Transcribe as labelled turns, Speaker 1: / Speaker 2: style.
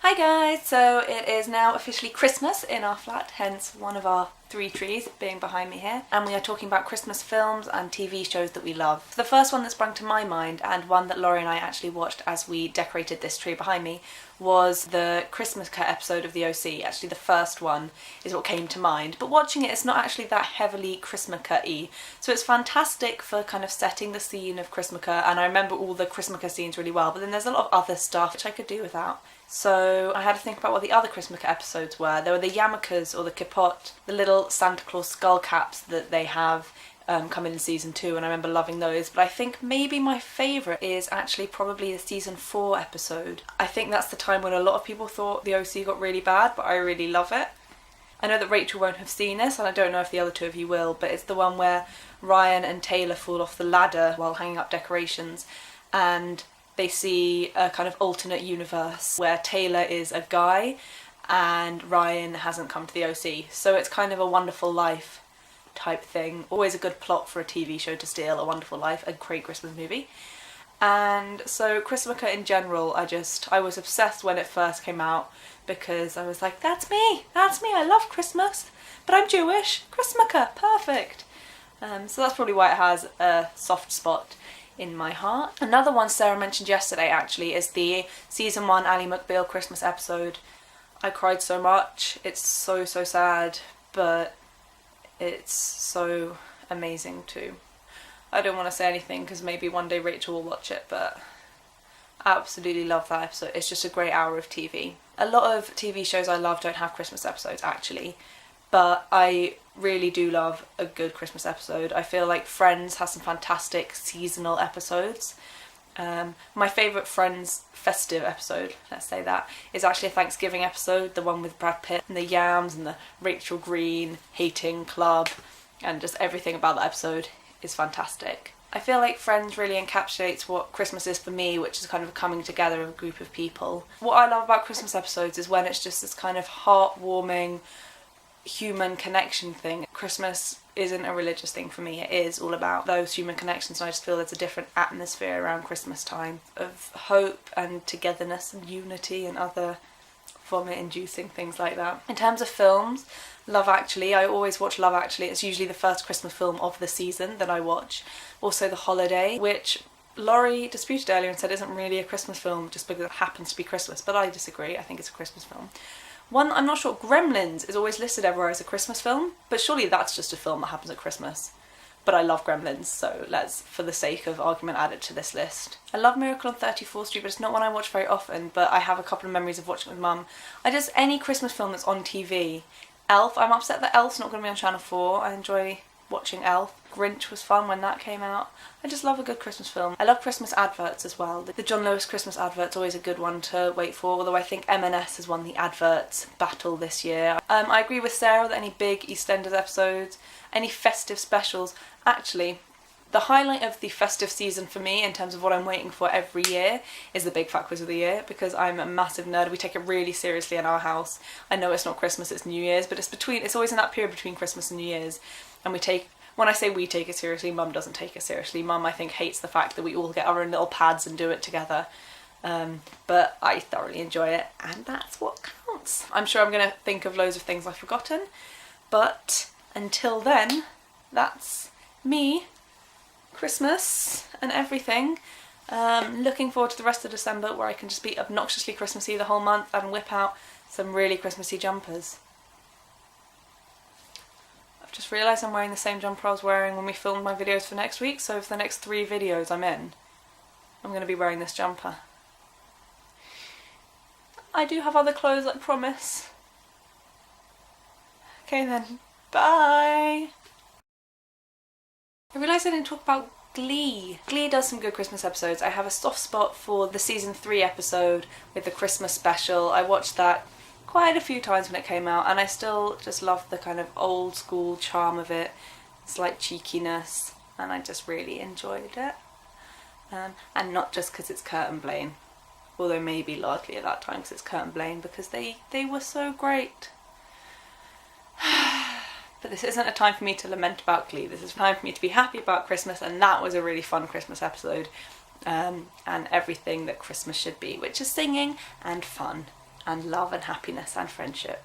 Speaker 1: Hi guys, so it is now officially Christmas in our flat, hence one of our 3 trees being behind me here, and we are talking about Christmas films and TV shows that we love. The first one that sprung to my mind, and one that Laurie and I actually watched as we decorated this tree behind me, was the Christmas cut episode of the OC. Actually the first one is what came to mind, but watching it, it's not actually that heavily Christmas cut-y, so it's fantastic for kind of setting the scene of Christmas cut, and I remember all the Christmas cut scenes really well, but then there's a lot of other stuff which I could do without. So I had to think about what the other Christmas episodes were. There were the yarmulkes or the kapot, the little Santa Claus skull caps that they have come in season 2, and I remember loving those. But I think maybe my favourite is actually probably the season 4 episode. I think that's the time when a lot of people thought the OC got really bad, but I really love it. I know that Rachel won't have seen this, and I don't know if the other two of you will, but it's the one where Ryan and Taylor fall off the ladder while hanging up decorations, and they see a kind of alternate universe where Taylor is a guy and Ryan hasn't come to the OC. So it's kind of a Wonderful Life type thing. Always a good plot for a TV show to steal, A Wonderful Life, a great Christmas movie. And so Christmas in general, I was obsessed when it first came out because I was like, that's me, I love Christmas, but I'm Jewish, Christmas, perfect. So that's probably why it has a soft spot in my heart. Another one Sarah mentioned yesterday actually is the season 1 Ally McBeal Christmas episode. I cried so much. It's so sad, but it's so amazing too. I don't want to say anything because maybe one day Rachel will watch it, but I absolutely love that episode. It's just a great hour of TV. A lot of TV shows I love don't have Christmas episodes actually, but I really do love a good Christmas episode. I feel like Friends has some fantastic seasonal episodes. My favourite Friends Festive episode, let's say that, is actually a Thanksgiving episode, the one with Brad Pitt and the yams and the Rachel Green hating club, and just everything about that episode is fantastic. I feel like Friends really encapsulates what Christmas is for me, which is kind of a coming together of a group of people. What I love about Christmas episodes is when it's just this kind of heartwarming human connection thing. Christmas isn't a religious thing for me, it is all about those human connections, and I just feel there's a different atmosphere around Christmas time of hope and togetherness and unity and other vomit inducing things like that. In terms of films, Love Actually, I always watch Love Actually. It's usually the first Christmas film of the season that I watch. Also The Holiday, which Laurie disputed earlier and said isn't really a Christmas film just because it happens to be Christmas, but I disagree. I think it's a Christmas film. One, I'm not sure, Gremlins is always listed everywhere as a Christmas film, but surely that's just a film that happens at Christmas. But I love Gremlins, so let's, for the sake of argument, add it to this list. I love Miracle on 34th Street, but it's not one I watch very often, but I have a couple of memories of watching it with Mum. Any Christmas film that's on TV. Elf, I'm upset that Elf's not going to be on Channel 4. I enjoy watching Elf. Grinch was fun when that came out. I just love a good Christmas film. I love Christmas adverts as well. The John Lewis Christmas advert's always a good one to wait for, although I think M&S has won the adverts battle this year. I agree with Sarah that any big EastEnders episodes, any festive specials, actually, the highlight of the festive season for me in terms of what I'm waiting for every year is the Big Fat Quiz of the Year, because I'm a massive nerd. We take it really seriously in our house. I know it's not Christmas, it's New Year's, but it's always in that period between Christmas and New Year's, and when I say we take it seriously, Mum doesn't take it seriously. Mum, I think, hates the fact that we all get our own little pads and do it together. But I thoroughly enjoy it, and that's what counts. I'm sure I'm going to think of loads of things I've forgotten, but until then, that's me, Christmas and everything. Looking forward to the rest of December, where I can just be obnoxiously Christmassy the whole month and whip out some really Christmassy jumpers. Just realised I'm wearing the same jumper I was wearing when we filmed my videos for next week, so for the next 3 videos I'm going to be wearing this jumper. I do have other clothes, I promise. Okay then, bye! I realised I didn't talk about Glee. Glee does some good Christmas episodes. I have a soft spot for the season 3 episode with the Christmas special. I watched that quite a few times when it came out, and I still just love the kind of old school charm of it, slight cheekiness, and I just really enjoyed it. And not just because it's Kurt and Blaine, although maybe largely at that time because it's Kurt and Blaine, because they were so great. But this isn't a time for me to lament about Glee, this is a time for me to be happy about Christmas, and that was a really fun Christmas episode, and everything that Christmas should be, which is singing and fun. and love and happiness and friendship.